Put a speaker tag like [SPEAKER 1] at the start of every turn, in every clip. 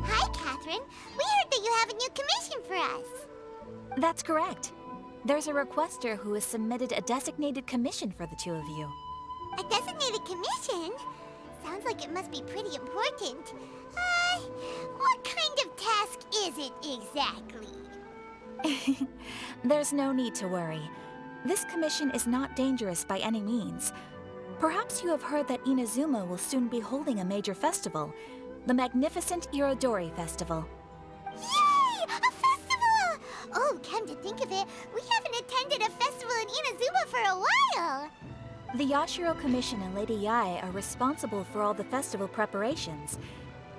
[SPEAKER 1] Hi, Catherine. We heard that you have a new commission for us.
[SPEAKER 2] That's correct. There's a requester who has submitted a designated commission for the two of you.
[SPEAKER 1] A designated commission? Sounds like it must be pretty important. What kind of task is it exactly?
[SPEAKER 2] There's no need to worry. This commission is not dangerous by any means. Perhaps you have heard that Inazuma will soon be holding a major festival, the magnificent Irodori Festival.
[SPEAKER 1] Yay! A festival! Oh, come to think of it, we haven't attended a festival in Inazuma for a while.
[SPEAKER 2] The Yashiro Commission and Lady Yae are responsible for all the festival preparations.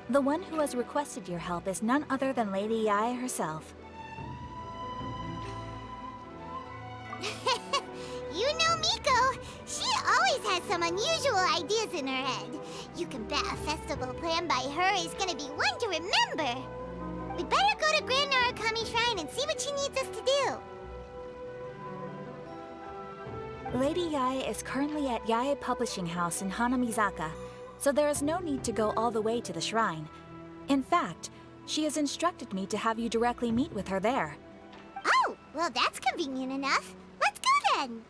[SPEAKER 2] The one who has requested your help is none other than Lady Yae herself.
[SPEAKER 1] You know Miko. She always has some unusual ideas in her head. You can bet a festival planned by her is gonna be one to remember. We better go to Grand Narukami Shrine and see what she needs us to do.
[SPEAKER 2] Lady Yae is currently at Yae Publishing House in Hanamizaka, so there is no need to go all the way to the shrine. In fact, she has instructed me to have you directly meet with her there.
[SPEAKER 1] Oh, well that's convenient enough. Let's go then.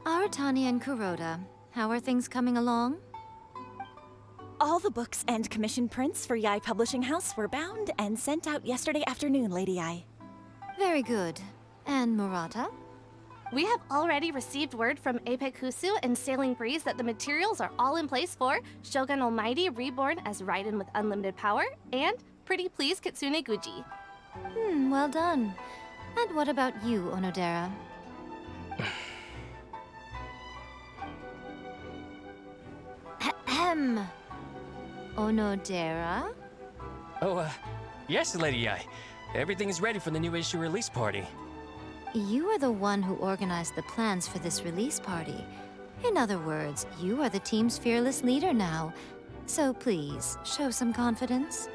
[SPEAKER 3] Aratani and Kuroda, how are things coming along?
[SPEAKER 4] All the books and commission prints for Yae Publishing House were bound and sent out yesterday afternoon, Lady Yae.
[SPEAKER 3] Very good. And Murata?
[SPEAKER 5] We have already received word from Apekusu and Sailing Breeze that the materials are all in place for Shogun Almighty Reborn as Raiden with Unlimited Power and Pretty Please Kitsune Guji.
[SPEAKER 3] Well done. And what about you, Onodera? Ahem. Onodera?
[SPEAKER 6] Oh, yes, Lady Ai. Everything is ready for the new issue release party.
[SPEAKER 3] You are the one who organized the plans for this release party. In other words, you are the team's fearless leader now. So please, show some confidence.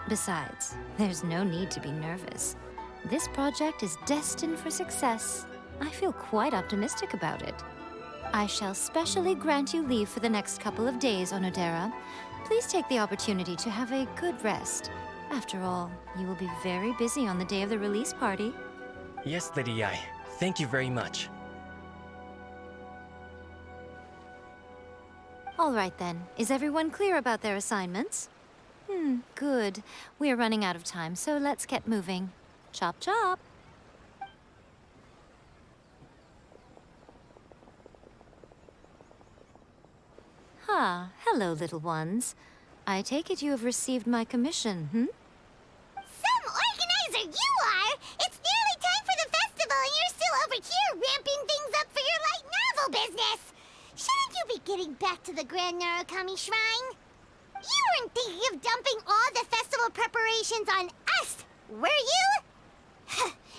[SPEAKER 3] Besides, there's no need to be nervous. This project is destined for success. I feel quite optimistic about it. I shall specially grant you leave for the next couple of days, Onodera. Please take the opportunity to have a good rest. After all, you will be very busy on the day of the release party.
[SPEAKER 6] Yes, Lady Ai. Thank you very much.
[SPEAKER 3] All right then. Is everyone clear about their assignments? Good. We are running out of time, so let's get moving. Chop chop! Hello, little ones. I take it you have received my commission,
[SPEAKER 1] Some organizer you are! It's nearly time for the festival and you're still over here ramping things up for your light novel business! Shouldn't you be getting back to the Grand Narukami Shrine? You weren't thinking of dumping all the festival preparations on us, were you?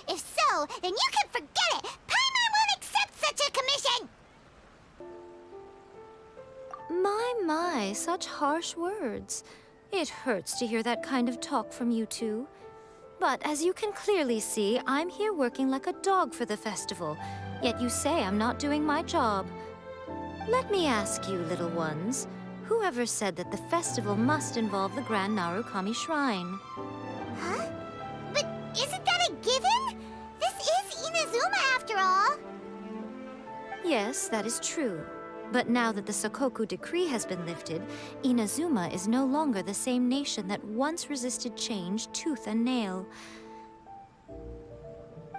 [SPEAKER 1] If so, then you can forget it! Paimon won't accept such a commission!
[SPEAKER 3] My, such harsh words. It hurts to hear that kind of talk from you two. But as you can clearly see, I'm here working like a dog for the festival, yet you say I'm not doing my job. Let me ask you, little ones, whoever said that the festival must involve the Grand Narukami Shrine?
[SPEAKER 1] Huh? But isn't that a given? This is Inazuma after all.
[SPEAKER 3] Yes, that is true. But now that the Sokoku decree has been lifted, Inazuma is no longer the same nation that once resisted change tooth and nail.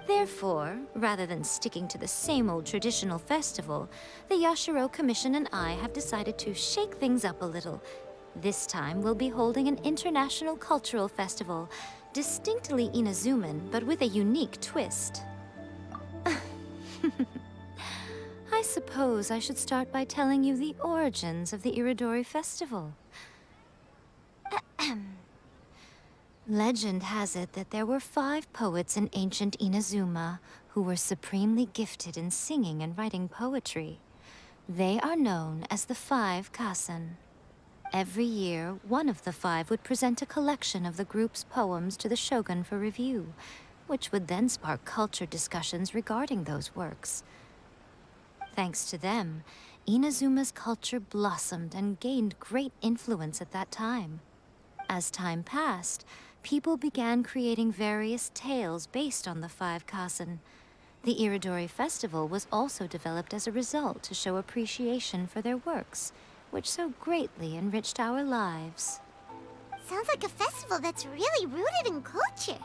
[SPEAKER 3] Therefore, rather than sticking to the same old traditional festival, the Yashiro Commission and I have decided to shake things up a little. This time we'll be holding an international cultural festival, distinctly Inazuman, but with a unique twist. I suppose I should start by telling you the origins of the Irodori Festival. Legend has it that there were 5 poets in ancient Inazuma who were supremely gifted in singing and writing poetry. They are known as the 5 Kasen. Every year, one of the 5 would present a collection of the group's poems to the shogun for review, which would then spark culture discussions regarding those works. Thanks to them, Inazuma's culture blossomed and gained great influence at that time. As time passed, people began creating various tales based on the 5 Kasen. The Iridori Festival was also developed as a result to show appreciation for their works, which so greatly enriched our lives.
[SPEAKER 1] Sounds like a festival that's really rooted in culture.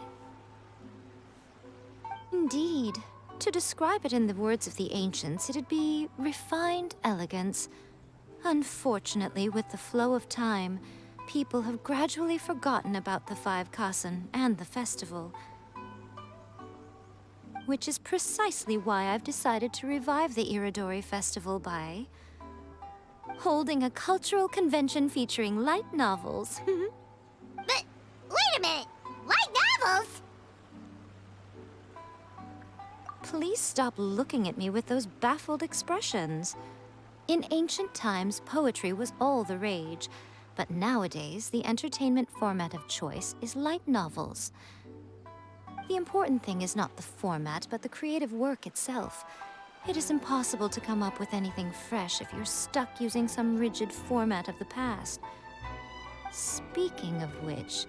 [SPEAKER 3] Indeed. To describe it in the words of the ancients, it'd be refined elegance. Unfortunately, with the flow of time, people have gradually forgotten about the 5 Kasen and the festival. Which is precisely why I've decided to revive the Iridori Festival by holding a cultural convention featuring light novels.
[SPEAKER 1] But, wait a minute! Light novels?
[SPEAKER 3] Please stop looking at me with those baffled expressions. In ancient times, poetry was all the rage, but nowadays, the entertainment format of choice is light novels. The important thing is not the format, but the creative work itself. It is impossible to come up with anything fresh if you're stuck using some rigid format of the past. Speaking of which,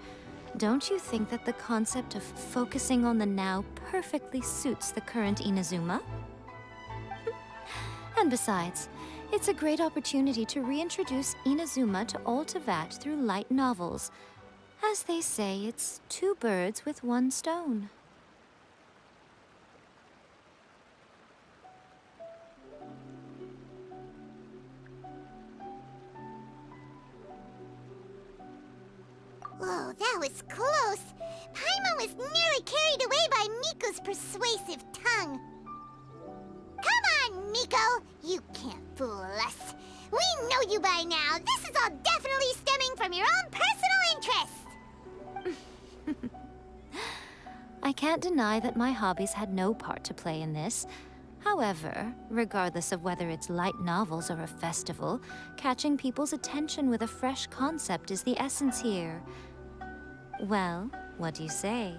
[SPEAKER 3] don't you think that the concept of focusing on the now perfectly suits the current Inazuma? And besides, it's a great opportunity to reintroduce Inazuma to all Teyvat through light novels. As they say, it's 2 birds with 1 stone.
[SPEAKER 1] Whoa, that was close. Paimon was nearly carried away by Miko's persuasive tongue. Come on, Miko! You can't fool us. We know you by now. This is all definitely stemming from your own personal interest.
[SPEAKER 3] I can't deny that my hobbies had no part to play in this. However, regardless of whether it's light novels or a festival, catching people's attention with a fresh concept is the essence here. Well, what do you say?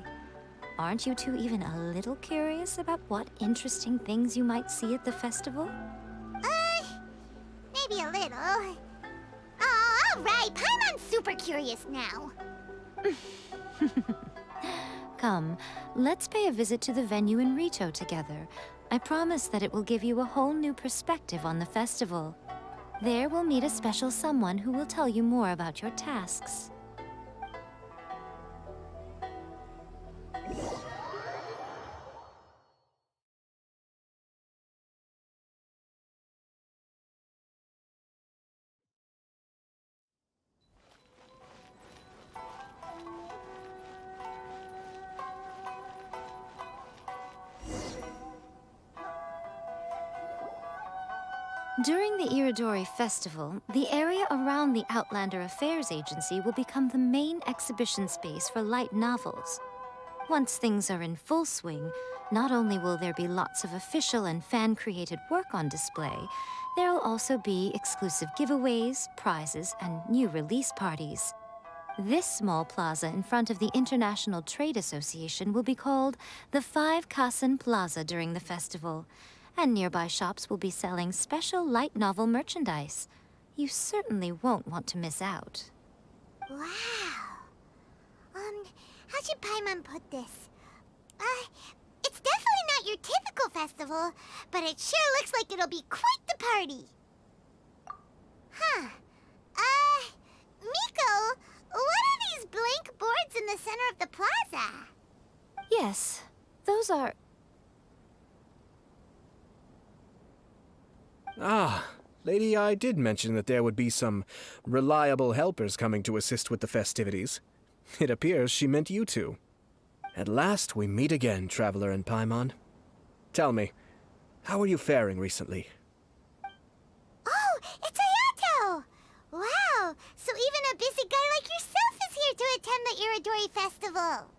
[SPEAKER 3] Aren't you two even a little curious about what interesting things you might see at the festival?
[SPEAKER 1] Maybe a little. Oh, all right. Paimon's super curious now.
[SPEAKER 3] Come, let's pay a visit to the venue in Rito together. I promise that it will give you a whole new perspective on the festival. There we'll meet a special someone who will tell you more about your tasks. During the Iridori Festival, the area around the Outlander Affairs Agency will become the main exhibition space for light novels. Once things are in full swing, not only will there be lots of official and fan-created work on display, there'll also be exclusive giveaways, prizes, and new release parties. This small plaza in front of the International Trade Association will be called the 5 Kasen Plaza during the festival. And nearby shops will be selling special light novel merchandise. You certainly won't want to miss out.
[SPEAKER 1] Wow. How should Paimon put this? It's definitely not your typical festival, but it sure looks like it'll be quite the party. Huh. Miko, what are these blank boards in the center of the plaza?
[SPEAKER 3] Yes, those are...
[SPEAKER 7] Ah, Lady I did mention that there would be some reliable helpers coming to assist with the festivities. It appears she meant you two. At last we meet again, Traveler and Paimon. Tell me, how are you faring recently?
[SPEAKER 1] Oh, it's Ayato! Wow, so even a busy guy like yourself is here to attend the Iridori Festival?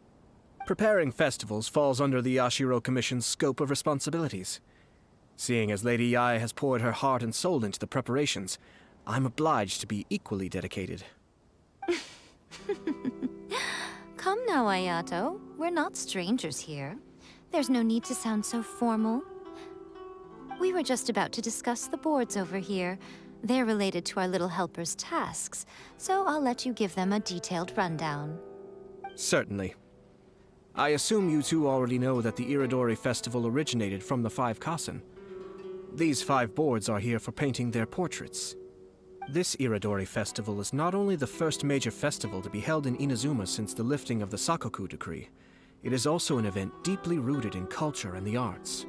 [SPEAKER 7] Preparing festivals falls under the Yashiro Commission's scope of responsibilities. Seeing as Lady Yae has poured her heart and soul into the preparations, I'm obliged to be equally dedicated.
[SPEAKER 3] Come now, Ayato. We're not strangers here. There's no need to sound so formal. We were just about to discuss the boards over here. They're related to our little helper's tasks, so I'll let you give them a detailed rundown.
[SPEAKER 7] Certainly. I assume you two already know that the Iridori Festival originated from the 5 Kasen. These 5 boards are here for painting their portraits. This Iridori Festival is not only the first major festival to be held in Inazuma since the lifting of the Sakoku Decree, it is also an event deeply rooted in culture and the arts.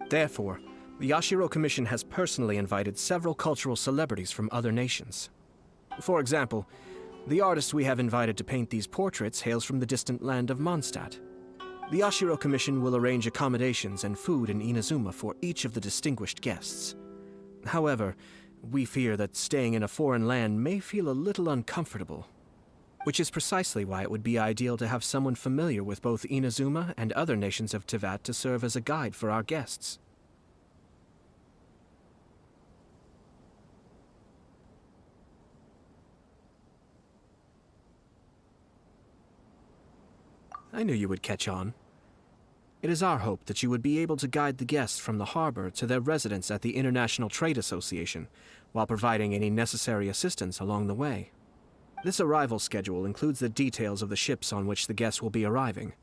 [SPEAKER 7] Therefore, the Yashiro Commission has personally invited several cultural celebrities from other nations. For example, the artist we have invited to paint these portraits hails from the distant land of Mondstadt. The Yashiro Commission will arrange accommodations and food in Inazuma for each of the distinguished guests. However, we fear that staying in a foreign land may feel a little uncomfortable, which is precisely why it would be ideal to have someone familiar with both Inazuma and other nations of Teyvat to serve as a guide for our guests. I knew you would catch on. It is our hope that you would be able to guide the guests from the harbor to their residence at the International Trade Association, while providing any necessary assistance along the way. This arrival schedule includes the details of the ships on which the guests will be arriving.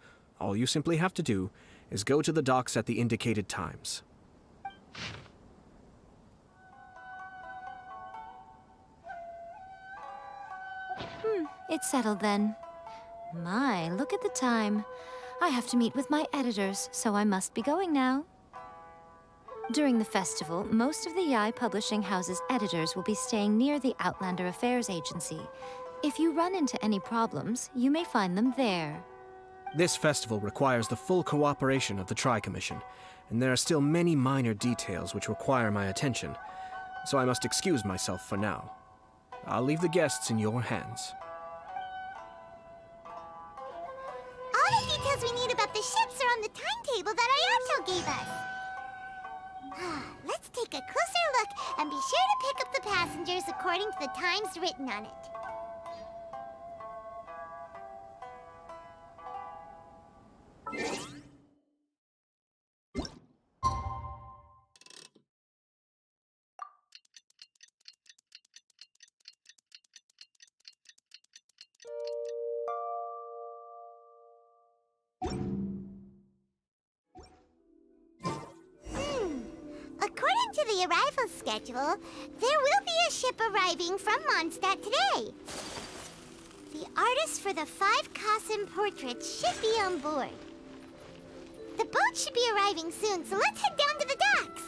[SPEAKER 7] All you simply have to do is go to the docks at the indicated times.
[SPEAKER 3] It's settled then. My, look at the time. I have to meet with my editors, so I must be going now. During the festival, most of the Yae Publishing House's editors will be staying near the Outlander Affairs Agency. If you run into any problems, you may find them there.
[SPEAKER 7] This festival requires the full cooperation of the Tri-Commission, and there are still many minor details which require my attention, so I must excuse myself for now. I'll leave the guests in your hands.
[SPEAKER 1] All the details we need about the ships are on the timetable that Ayato gave us. Let's take a closer look and be sure to pick up the passengers according to the times written on it. According to the arrival schedule, there will be a ship arriving from Mondstadt today. The artist for the 5 Kasen portraits should be on board. The boat should be arriving soon, so let's head down to the docks.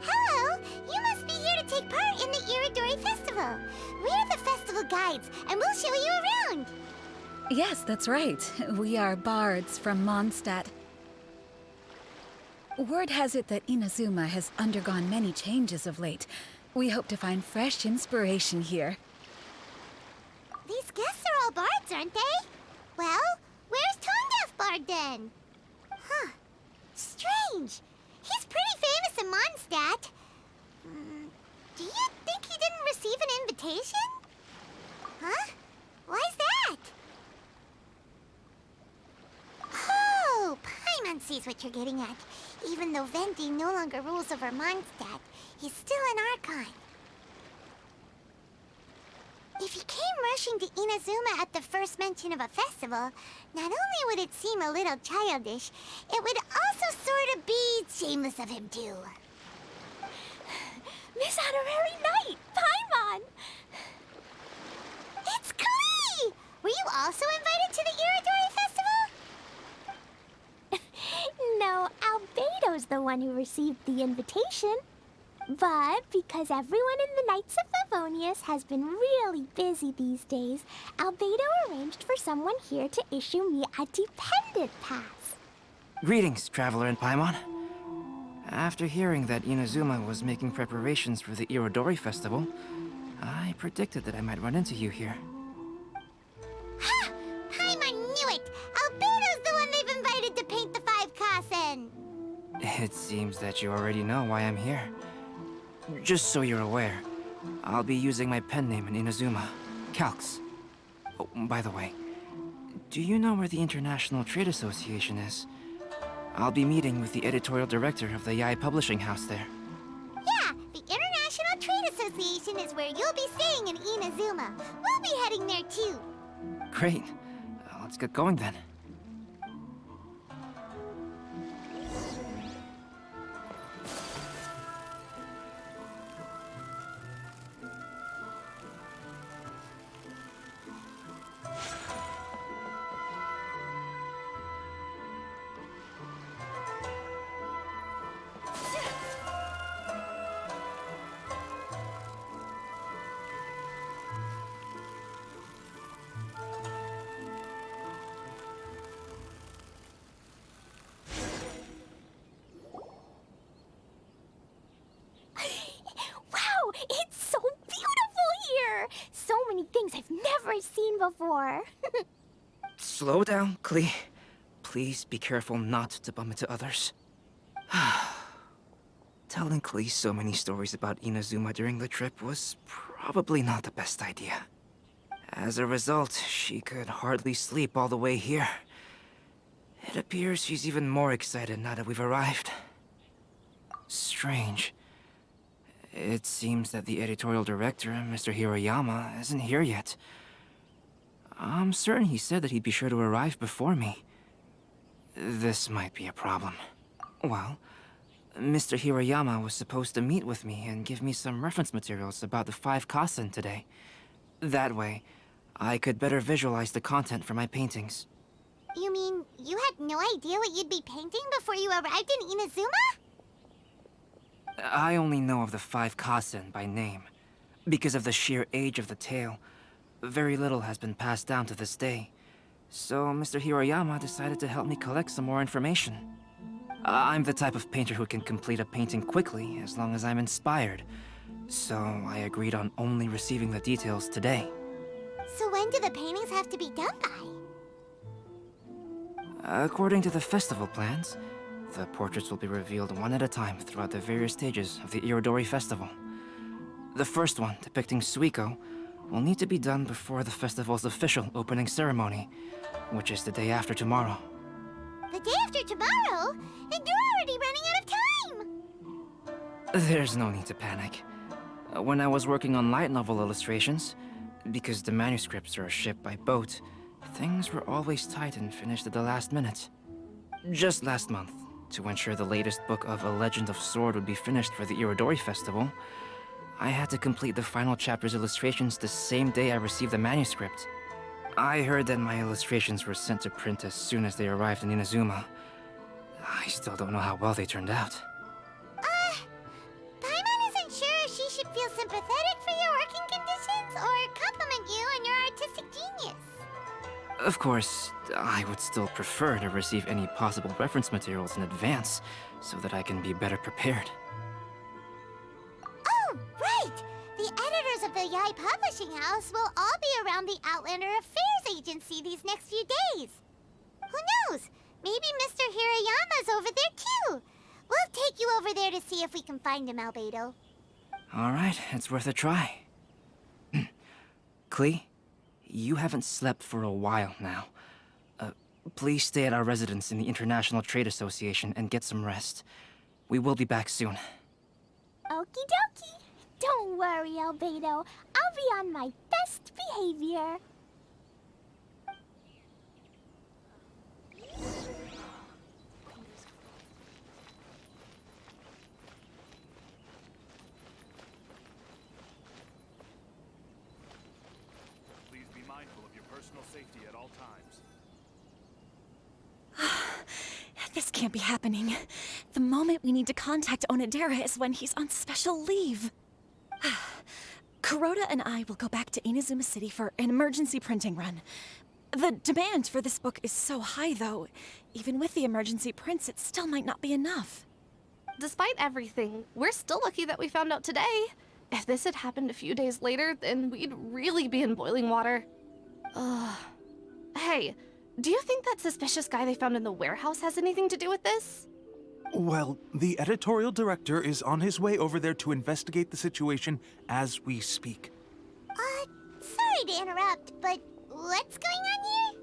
[SPEAKER 1] Hello! You must be here to take part in the Iridori Festival. We're the festival guides, and we'll show you around.
[SPEAKER 8] Yes, that's right. We are bards from Mondstadt. Word has it that Inazuma has undergone many changes of late. We hope to find fresh inspiration here.
[SPEAKER 1] These guests are all bards, aren't they? Well, where's Tone-Deaf Bard then? Huh. Strange. He's pretty famous in Mondstadt. Do you think he didn't receive an invitation? Huh? Why's that? Oh, Paimon sees what you're getting at. Even though Venti no longer rules over Mondstadt, he's still an Archon. If he came rushing to Inazuma at the first mention of a festival, not only would it seem a little childish, it would also sort of be shameless of him too. Miss Honorary Knight, Paimon! It's Klee! Were you also invited to the Iridori Festival? No, Albedo's the one who received the invitation. But because everyone in the Knights of Favonius has been really busy these days, Albedo arranged for someone here to issue me a dependent pass.
[SPEAKER 9] Greetings, Traveler in Paimon. After hearing that Inazuma was making preparations for the Irodori Festival, I predicted that I might run into you here.
[SPEAKER 1] Ha! Paimon knew it! Albedo's the one they've invited to paint the 5 Kasen!
[SPEAKER 9] It seems that you already know why I'm here. Just so you're aware, I'll be using my pen name in Inazuma, Calx. Oh, by the way, do you know where the International Trade Association is? I'll be meeting with the editorial director of the Yae Publishing House there.
[SPEAKER 1] Yeah, the International Trade Association is where you'll be staying in Inazuma. We'll be heading there too.
[SPEAKER 9] Great. Let's get going then.
[SPEAKER 1] Wow, it's so beautiful here! So many things I've never seen before.
[SPEAKER 9] Slow down, Klee. Please be careful not to bump into others. Telling Klee so many stories about Inazuma during the trip was probably not the best idea. As a result, she could hardly sleep all the way here. It appears she's even more excited now that we've arrived. Strange. It seems that the editorial director, Mr. Hiroyama, isn't here yet. I'm certain he said that he'd be sure to arrive before me. This might be a problem. Well, Mr. Hiroyama was supposed to meet with me and give me some reference materials about the 5 Kasen today. That way, I could better visualize the content for my paintings.
[SPEAKER 1] You mean you had no idea what you'd be painting before you arrived in Inazuma?
[SPEAKER 9] I only know of the 5 Kasen by name. Because of the sheer age of the tale, very little has been passed down to this day. So Mr. Hiroyama decided to help me collect some more information. I'm the type of painter who can complete a painting quickly as long as I'm inspired. So I agreed on only receiving the details today.
[SPEAKER 1] So when do the paintings have to be done by?
[SPEAKER 9] According to the festival plans, the portraits will be revealed one at a time throughout the various stages of the Irodori Festival. The first one, depicting Suikuo, will need to be done before the festival's official opening ceremony, which is the day after tomorrow.
[SPEAKER 1] The day after tomorrow? And you're already running out of time!
[SPEAKER 9] There's no need to panic. When I was working on light novel illustrations, because the manuscripts are shipped by boat, things were always tight and finished at the last minute. Just last month, to ensure the latest book of A Legend of Sword would be finished for the Irodori Festival, I had to complete the final chapter's illustrations the same day I received the manuscript. I heard that my illustrations were sent to print as soon as they arrived in Inazuma. I still don't know how well they turned out.
[SPEAKER 1] Paimon isn't sure if she should feel sympathetic for your working conditions or compliment you on your artistic genius.
[SPEAKER 9] Of course, I would still prefer to receive any possible reference materials in advance, so that I can be better prepared.
[SPEAKER 1] Oh, right! The editors of the Yae Publishing House will all be around the Outlander Affairs Agency these next few days. Who knows? Maybe Mr. Hiroyama's over there too. We'll take you over there to see if we can find him, Albedo.
[SPEAKER 9] Alright, it's worth a try. Klee, you haven't slept for a while now. Please stay at our residence in the International Trade Association and get some rest. We will be back soon.
[SPEAKER 1] Okie dokie. Don't worry, Albedo. I'll be on my best behavior.
[SPEAKER 10] Please be mindful of your personal
[SPEAKER 4] This can't be happening. The moment we need to contact Onodera is when he's on special leave. Kuroda and I will go back to Inazuma City for an emergency printing run. The demand for this book is so high, though. Even with the emergency prints, it still might not be enough.
[SPEAKER 5] Despite everything, we're still lucky that we found out today. If this had happened a few days later, then we'd really be in boiling water. Hey, do you think that suspicious guy they found in the warehouse has anything to do with this?
[SPEAKER 10] Well, the editorial director is on his way over there to investigate the situation as we speak.
[SPEAKER 1] Sorry to interrupt, but what's going on here?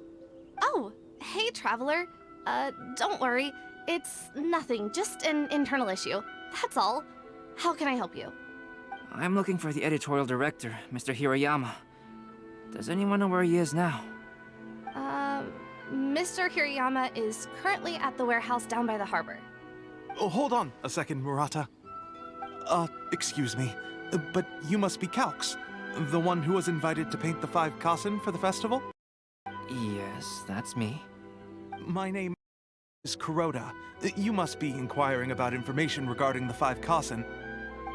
[SPEAKER 5] Oh, hey, Traveler. Don't worry. It's nothing, just an internal issue. That's all. How can I help you?
[SPEAKER 9] I'm looking for the editorial director, Mr. Hirayama. Does anyone know where he is now?
[SPEAKER 5] Mr. Hirayama is currently at the warehouse down by the harbor.
[SPEAKER 10] Oh, hold on a second, Murata. Excuse me, but you must be Calx, the one who was invited to paint the 5 kasen for the festival?
[SPEAKER 9] Yes, that's me.
[SPEAKER 10] My name is Kuroda. You must be inquiring about information regarding the 5 kasen.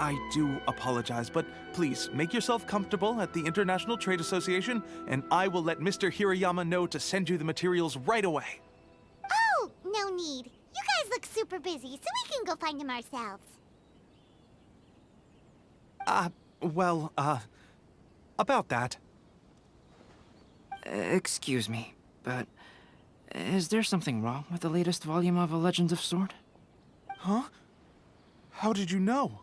[SPEAKER 10] I do apologize, but please make yourself comfortable at the International Trade Association, and I will let Mr. Hirayama know to send you the materials right away.
[SPEAKER 1] Oh, no need. You guys look super busy, so we can go find him ourselves.
[SPEAKER 10] About that.
[SPEAKER 9] Excuse me, but is there something wrong with the latest volume of A Legend of Sword?
[SPEAKER 10] Huh? How did you know?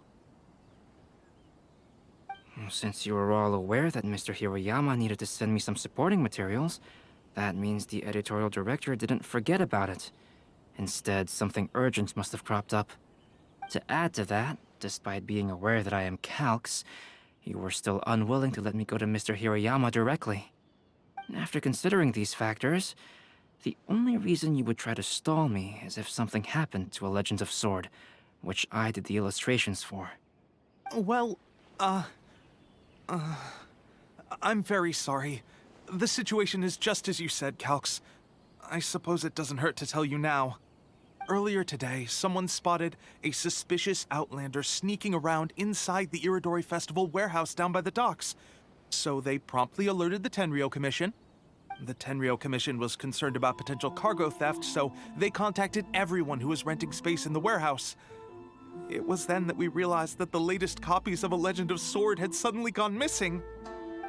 [SPEAKER 9] Since you were all aware that Mr. Hirayama needed to send me some supporting materials, that means the editorial director didn't forget about it. Instead, something urgent must have cropped up. To add to that, despite being aware that I am Calx, you were still unwilling to let me go to Mr. Hirayama directly. After considering these factors, the only reason you would try to stall me is if something happened to A Legend of Sword, which I did the illustrations for.
[SPEAKER 10] Well, I'm very sorry. The situation is just as you said, Calx. I suppose it doesn't hurt to tell you now. Earlier today, someone spotted a suspicious Outlander sneaking around inside the Iridori Festival warehouse down by the docks. So they promptly alerted the Tenryou Commission. The Tenryou Commission was concerned about potential cargo theft, so they contacted everyone who was renting space in the warehouse. It was then that we realized that the latest copies of A Legend of Sword had suddenly gone missing.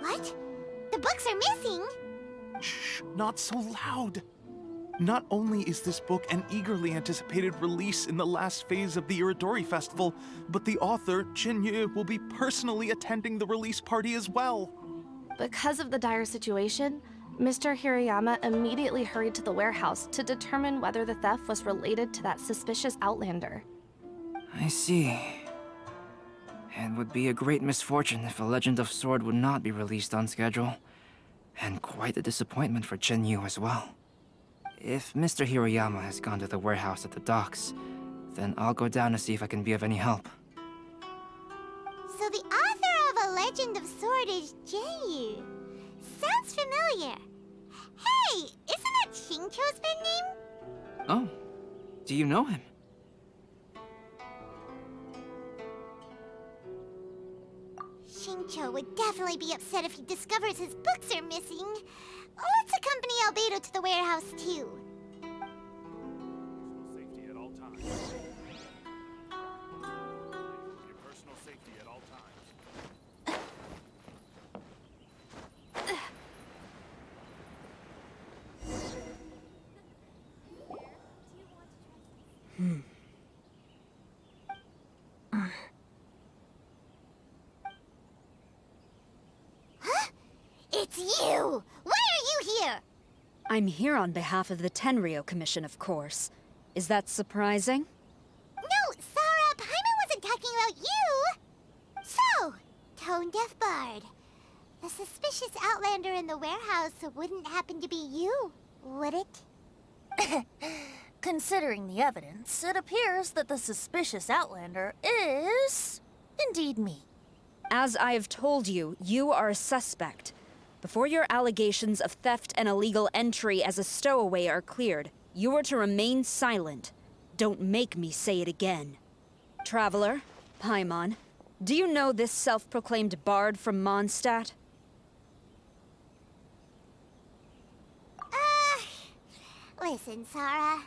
[SPEAKER 1] What? The books are missing?
[SPEAKER 10] Shh, not so loud. Not only is this book an eagerly anticipated release in the last phase of the Iridori Festival, but the author, Jinyu, will be personally attending the release party as well.
[SPEAKER 5] Because of the dire situation, Mr. Hirayama immediately hurried to the warehouse to determine whether the theft was related to that suspicious Outlander.
[SPEAKER 9] I see. It would be a great misfortune if A Legend of Sword would not be released on schedule. And quite a disappointment for Jinyu as well. If Mr. Hirayama has gone to the warehouse at the docks, then I'll go down to see if I can be of any help.
[SPEAKER 1] So the author of A Legend of Sword is Jinyu. Sounds familiar. Hey, isn't that Tincture's pen name?
[SPEAKER 9] Oh, do you know him?
[SPEAKER 1] Tincture would definitely be upset if he discovers his books are missing. Let's accompany Albedo to the warehouse, too.
[SPEAKER 11] Safety at all times. Your personal safety at all times.
[SPEAKER 1] Huh? It's you! Why are you here?
[SPEAKER 12] I'm here on behalf of the Tenryou Commission, of course. Is that surprising?
[SPEAKER 1] No, Sarah, Paimon wasn't talking about you! So, Tone-Deaf Bard. The suspicious Outlander in the warehouse wouldn't happen to be you, would it?
[SPEAKER 13] Considering the evidence, it appears that the suspicious Outlander is indeed me.
[SPEAKER 12] As I have told you, you are a suspect. Before your allegations of theft and illegal entry as a stowaway are cleared, you are to remain silent. Don't make me say it again. Traveler, Paimon, do you know this self-proclaimed bard from Mondstadt?
[SPEAKER 1] Listen, Sarah.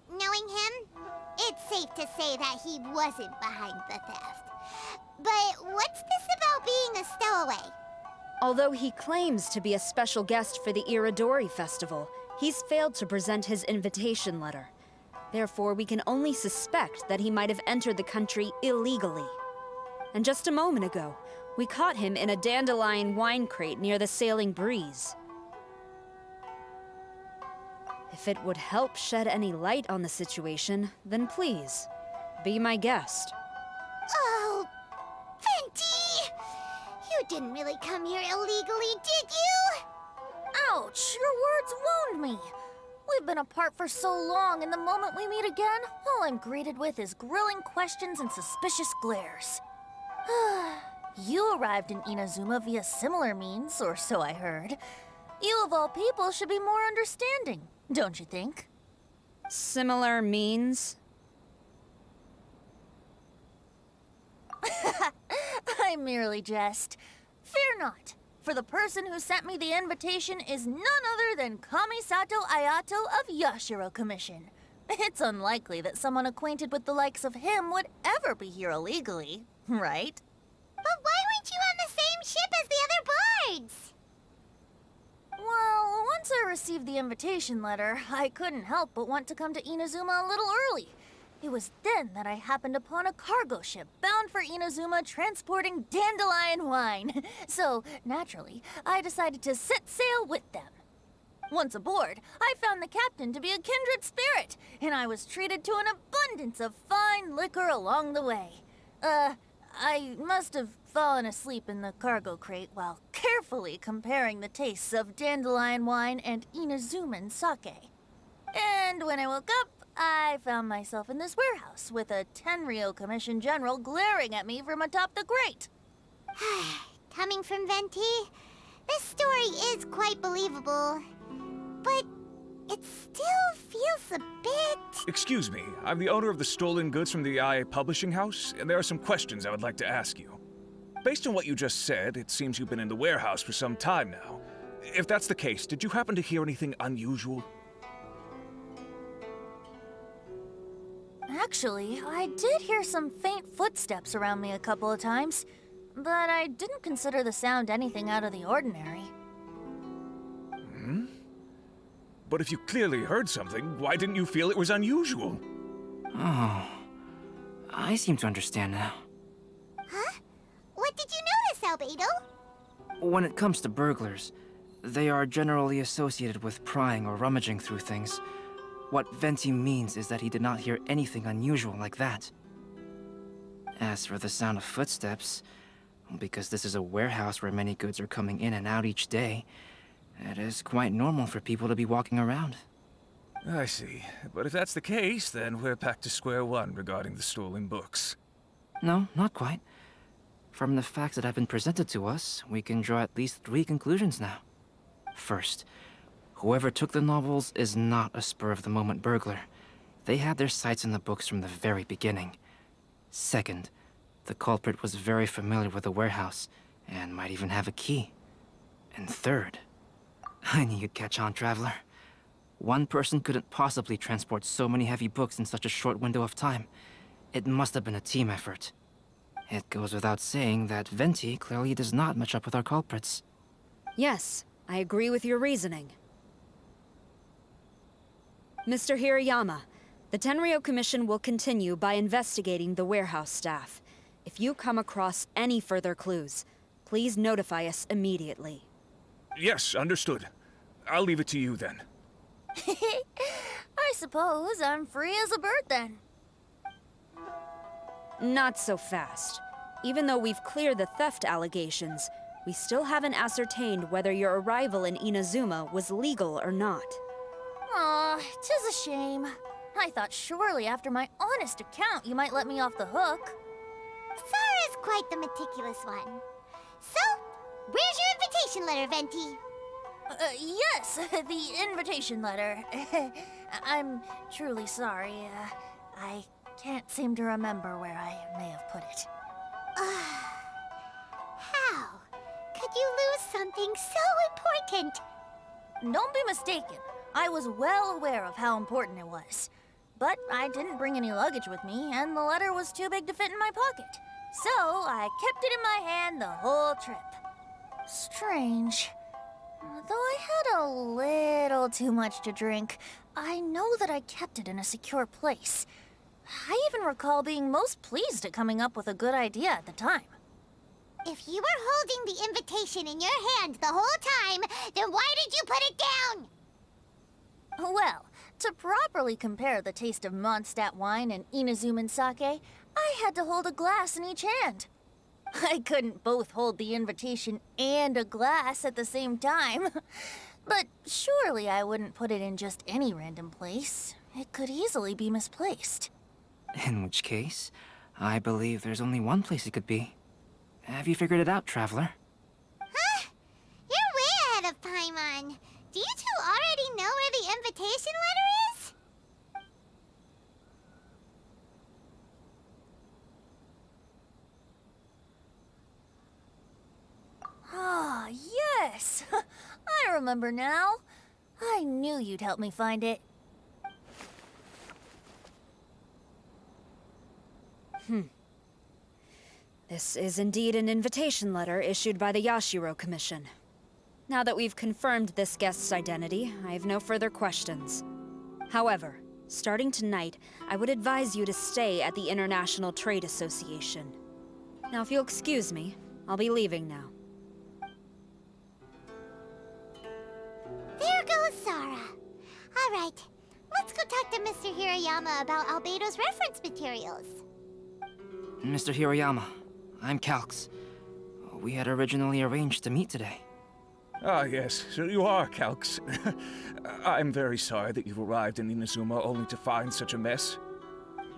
[SPEAKER 1] Knowing him, it's safe to say that he wasn't behind the theft. But what's this about being a stowaway?
[SPEAKER 12] Although he claims to be a special guest for the Iridori Festival, he's failed to present his invitation letter. Therefore, we can only suspect that he might have entered the country illegally. And just a moment ago, we caught him in a dandelion wine crate near the Sailing Breeze. If it would help shed any light on the situation, then please, be my guest.
[SPEAKER 1] Oh, Venti! You didn't really come here illegally, did you?
[SPEAKER 13] Ouch, your words wound me. We've been apart for so long, and the moment we meet again, all I'm greeted with is grilling questions and suspicious glares. You arrived in Inazuma via similar means, or so I heard. You of all people should be more understanding, don't you think?
[SPEAKER 12] Similar means?
[SPEAKER 13] I merely jest. Fear not, for the person who sent me the invitation is none other than Kamisato Ayato of Yashiro Commission. It's unlikely that someone acquainted with the likes of him would ever be here illegally, right?
[SPEAKER 1] But why weren't you on the same ship as the other bards?
[SPEAKER 13] Well, once I received the invitation letter, I couldn't help but want to come to Inazuma a little early. It was then that I happened upon a cargo ship bound for Inazuma transporting dandelion wine. So, naturally, I decided to set sail with them. Once aboard, I found the captain to be a kindred spirit, and I was treated to an abundance of fine liquor along the way. I must have fallen asleep in the cargo crate while carefully comparing the tastes of dandelion wine and Inazuman sake. And when I woke up, I found myself in this warehouse with a Tenryou Commission general glaring at me from atop the grate.
[SPEAKER 1] Coming from Venti, this story is quite believable. But it still feels a bit...
[SPEAKER 11] Excuse me, I'm the owner of the stolen goods from the IA publishing house, and there are some questions I would like to ask you. Based on what you just said, it seems you've been in the warehouse for some time now. If that's the case, did you happen to hear anything unusual?
[SPEAKER 13] Actually, I did hear some faint footsteps around me a couple of times, but I didn't consider the sound anything out of the ordinary.
[SPEAKER 11] But if you clearly heard something, why didn't you feel it was unusual?
[SPEAKER 9] Oh, I seem to understand now.
[SPEAKER 1] Huh? What did you notice, Albedo?
[SPEAKER 9] When it comes to burglars, they are generally associated with prying or rummaging through things. What Venti means is that he did not hear anything unusual like that. As for the sound of footsteps, because this is a warehouse where many goods are coming in and out each day, it is quite normal for people to be walking around.
[SPEAKER 11] I see. But if that's the case, then we're back to square one regarding the stolen books.
[SPEAKER 9] No, not quite. From the facts that have been presented to us, we can draw at least 3 conclusions now. First, whoever took the novels is not a spur-of-the-moment burglar. They had their sights on the books from the very beginning. Second, the culprit was very familiar with the warehouse, and might even have a key. And third, I knew you'd catch on, Traveler. One person couldn't possibly transport so many heavy books in such a short window of time. It must have been a team effort. It goes without saying that Venti clearly does not match up with our culprits.
[SPEAKER 12] Yes, I agree with your reasoning. Mr. Hirayama, the Tenryou Commission will continue by investigating the warehouse staff. If you come across any further clues, please notify us immediately.
[SPEAKER 11] Yes, understood. I'll leave it to you then.
[SPEAKER 13] I suppose I'm free as a bird then.
[SPEAKER 12] Not so fast. Even though we've cleared the theft allegations, we still haven't ascertained whether your arrival in Inazuma was legal or not.
[SPEAKER 13] Aw, 'tis a shame. I thought surely after my honest account you might let me off the hook.
[SPEAKER 1] Sarah's quite the meticulous one. So, where's your invitation letter, Venti?
[SPEAKER 13] Yes, the invitation letter. I'm truly sorry. I can't seem to remember where I may have put it.
[SPEAKER 1] How could you lose something so important?
[SPEAKER 13] Don't be mistaken. I was well aware of how important it was. But I didn't bring any luggage with me, and the letter was too big to fit in my pocket. So I kept it in my hand the whole trip. Strange. Though I had a little too much to drink, I know that I kept it in a secure place. I even recall being most pleased at coming up with a good idea at the time.
[SPEAKER 1] If you were holding the invitation in your hand the whole time, then why did you put it down?
[SPEAKER 13] Well, to properly compare the taste of Mondstadt wine and Inazuman sake, I had to hold a glass in each hand. I couldn't both hold the invitation and a glass at the same time. But surely I wouldn't put it in just any random place. It could easily be misplaced.
[SPEAKER 9] In which case, I believe there's only one place it could be. Have you figured it out, Traveler?
[SPEAKER 1] Huh? You're way ahead of Paimon. Do you two already know where the invitation letter is?
[SPEAKER 13] Ah, yes! I remember now. I knew you'd help me find it.
[SPEAKER 12] This is indeed an invitation letter issued by the Yashiro Commission. Now that we've confirmed this guest's identity, I have no further questions. However, starting tonight, I would advise you to stay at the International Trade Association. Now, if you'll excuse me, I'll be leaving now.
[SPEAKER 1] There goes Sara. All right, let's go talk to Mr. Hirayama about Albedo's reference materials.
[SPEAKER 9] Mr. Hiroyama, I'm Calx. We had originally arranged to meet today.
[SPEAKER 11] Ah, yes, so you are Calx. I'm very sorry that you've arrived in Inazuma only to find such a mess.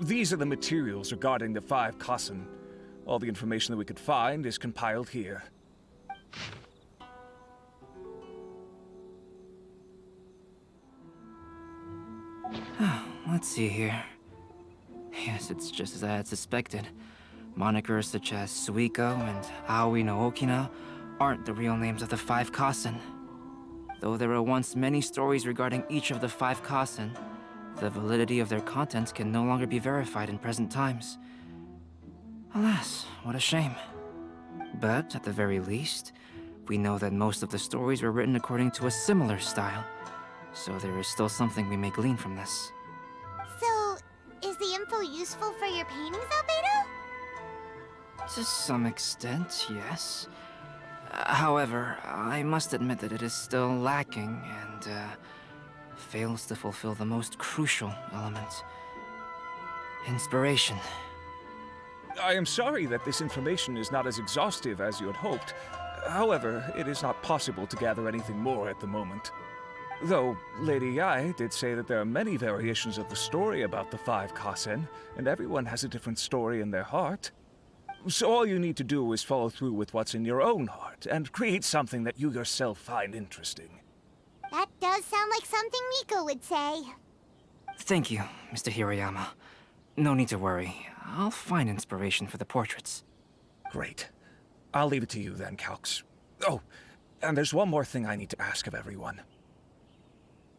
[SPEAKER 11] These are the materials regarding the 5 Kasen. All the information that we could find is compiled here.
[SPEAKER 9] Let's see here. Yes, it's just as I had suspected. Monikers such as Suikuo and Aoi no Okina aren't the real names of the 5 Kasen. Though there were once many stories regarding each of the 5 Kasen, the validity of their contents can no longer be verified in present times. Alas, what a shame. But at the very least, we know that most of the stories were written according to a similar style. So there is still something we may glean from this.
[SPEAKER 1] So, is the info useful for your paintings, Albedo?
[SPEAKER 9] To some extent, yes. However, I must admit that it is still lacking and fails to fulfill the most crucial element. Inspiration.
[SPEAKER 11] I am sorry that this information is not as exhaustive as you had hoped. However, it is not possible to gather anything more at the moment. Though, Lady Yae did say that there are many variations of the story about the 5 Kasen, and everyone has a different story in their heart. So all you need to do is follow through with what's in your own heart, and create something that you yourself find interesting.
[SPEAKER 1] That does sound like something Miko would say.
[SPEAKER 9] Thank you, Mr. Hiroyama. No need to worry. I'll find inspiration for the portraits.
[SPEAKER 11] Great. I'll leave it to you then, Calx. Oh, and there's one more thing I need to ask of everyone.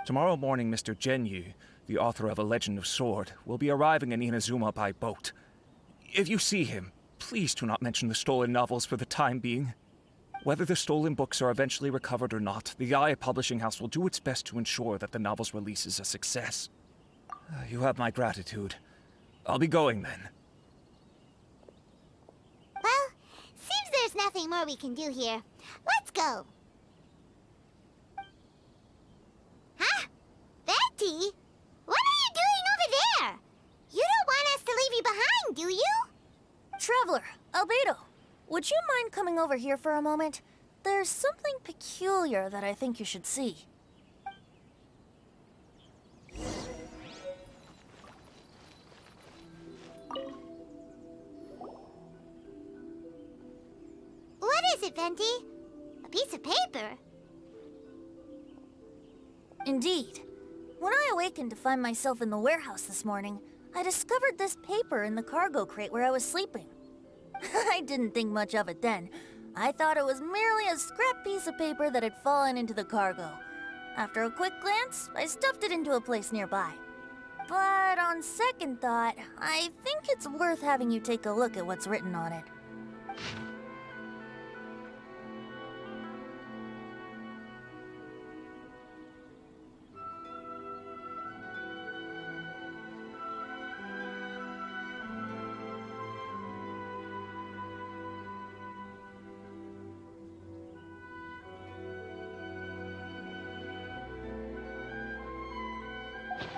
[SPEAKER 11] Tomorrow morning, Mr. Genyu, the author of A Legend of Sword, will be arriving in Inazuma by boat. If you see him, please do not mention the stolen novels for the time being. Whether the stolen books are eventually recovered or not, the Yae Publishing House will do its best to ensure that the novel's release is a success. You have my gratitude. I'll be going then.
[SPEAKER 1] Well, seems there's nothing more we can do here. Let's go. Huh? Betty? What are you doing over there? You don't want us to leave you behind, do you?
[SPEAKER 13] Traveler, Albedo, would you mind coming over here for a moment? There's something peculiar that I think you should see.
[SPEAKER 1] What is it, Venti? A piece of paper?
[SPEAKER 13] Indeed. When I awakened to find myself in the warehouse this morning, I discovered this paper in the cargo crate where I was sleeping. I didn't think much of it then. I thought it was merely a scrap piece of paper that had fallen into the cargo. After a quick glance, I stuffed it into a place nearby. But on second thought, I think it's worth having you take a look at what's written on it.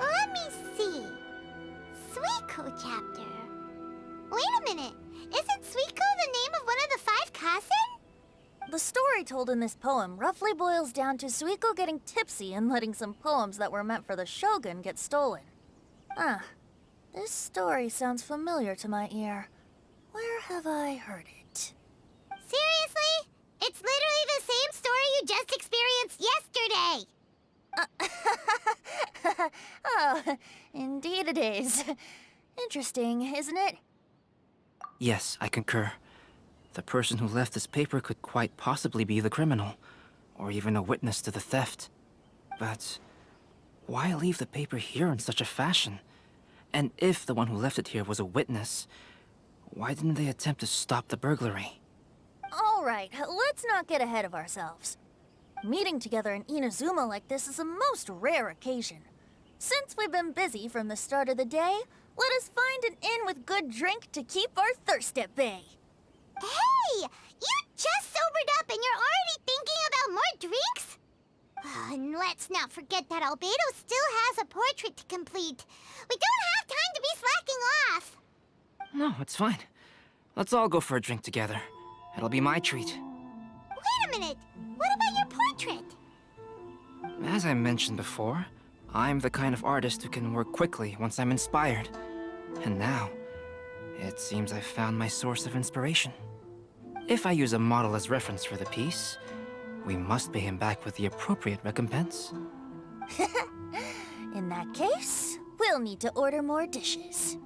[SPEAKER 1] Let me see. Suikuo chapter. Wait a minute. Isn't Suikuo the name of one of the 5 Kasen?
[SPEAKER 13] The story told in this poem roughly boils down to Suikoh getting tipsy and letting some poems that were meant for the shogun get stolen. This story sounds familiar to my ear. Where have I heard it?
[SPEAKER 1] Seriously? It's literally the same story you just experienced yesterday.
[SPEAKER 13] Oh, indeed it is. Interesting, isn't it?
[SPEAKER 9] Yes, I concur. The person who left this paper could quite possibly be the criminal, or even a witness to the theft. But why leave the paper here in such a fashion? And if the one who left it here was a witness, why didn't they attempt to stop the burglary?
[SPEAKER 13] All right, let's not get ahead of ourselves. Meeting together in Inazuma like this is a most rare occasion. Since we've been busy from the start of the day, let us find an inn with good drink to keep our thirst at bay.
[SPEAKER 1] Hey! You just sobered up and you're already thinking about more drinks? And let's not forget that Albedo still has a portrait to complete. We don't have time to be slacking off.
[SPEAKER 9] No, it's fine. Let's all go for a drink together. It'll be my treat.
[SPEAKER 1] Wait a minute. What about your portrait?
[SPEAKER 9] As I mentioned before, I'm the kind of artist who can work quickly once I'm inspired. And now, it seems I've found my source of inspiration. If I use a model as reference for the piece, we must pay him back with the appropriate recompense.
[SPEAKER 13] In that case, we'll need to order more dishes.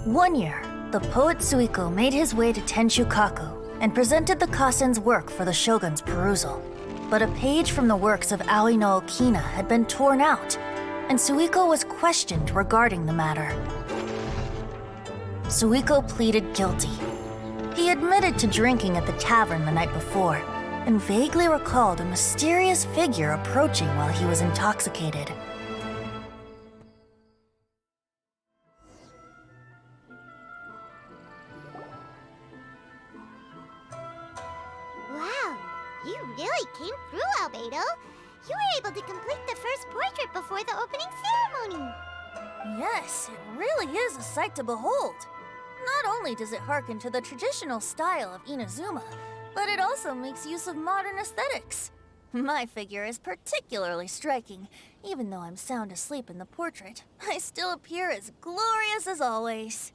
[SPEAKER 13] One year, the poet Suikoh made his way to Tenshukaku and presented the Kasen's work for the shogun's perusal. But a page from the works of Aoi no Okina had been torn out, and Suikoh was questioned regarding the matter. Suikoh pleaded guilty. He admitted to drinking at the tavern the night before, and vaguely recalled a mysterious figure approaching while he was intoxicated.
[SPEAKER 1] Wow, you really came through, Albedo. You were able to complete the first portrait before the opening ceremony.
[SPEAKER 13] Yes, it really is a sight to behold. Not only does it harken to the traditional style of Inazuma, but it also makes use of modern aesthetics. My figure is particularly striking. Even though I'm sound asleep in the portrait, I still appear as glorious as always.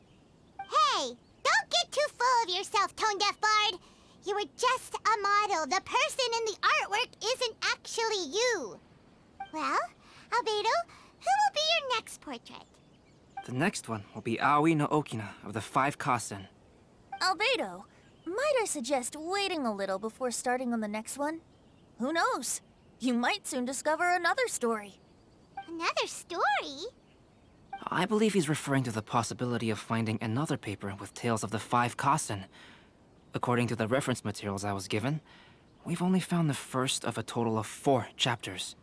[SPEAKER 1] Hey, don't get too full of yourself, Tone-Deaf Bard. You were just a model. The person in the artwork isn't actually you. Well, Albedo, who will be your next portrait?
[SPEAKER 9] The next one will be Aoi no Okina of the 5 Kasen.
[SPEAKER 13] Albedo, might I suggest waiting a little before starting on the next one? Who knows? You might soon discover another story.
[SPEAKER 1] Another story?
[SPEAKER 9] I believe he's referring to the possibility of finding another paper with tales of the 5 Kasen. According to the reference materials I was given, we've only found the first of a total of 4 chapters.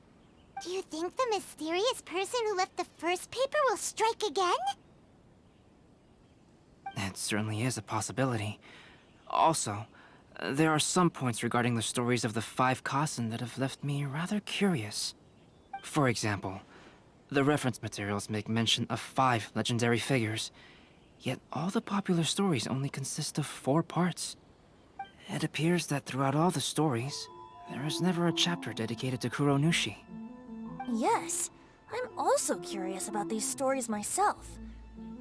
[SPEAKER 1] Do you think the mysterious person who left the first paper will strike again?
[SPEAKER 9] It certainly is a possibility. Also, there are some points regarding the stories of the 5 Kasen that have left me rather curious. For example, the reference materials make mention of 5 legendary figures, yet all the popular stories only consist of 4 parts. It appears that throughout all the stories, there is never a chapter dedicated to Kuronushi.
[SPEAKER 13] Yes, I'm also curious about these stories myself.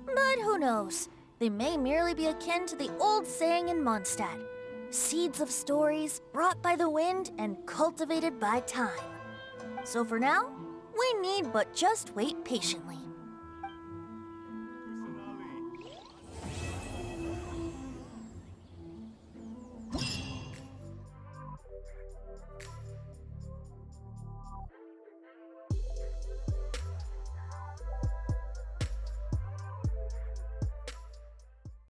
[SPEAKER 13] But who knows? They may merely be akin to the old saying in Mondstadt, seeds of stories brought by the wind and cultivated by time. So for now, we need but just wait patiently.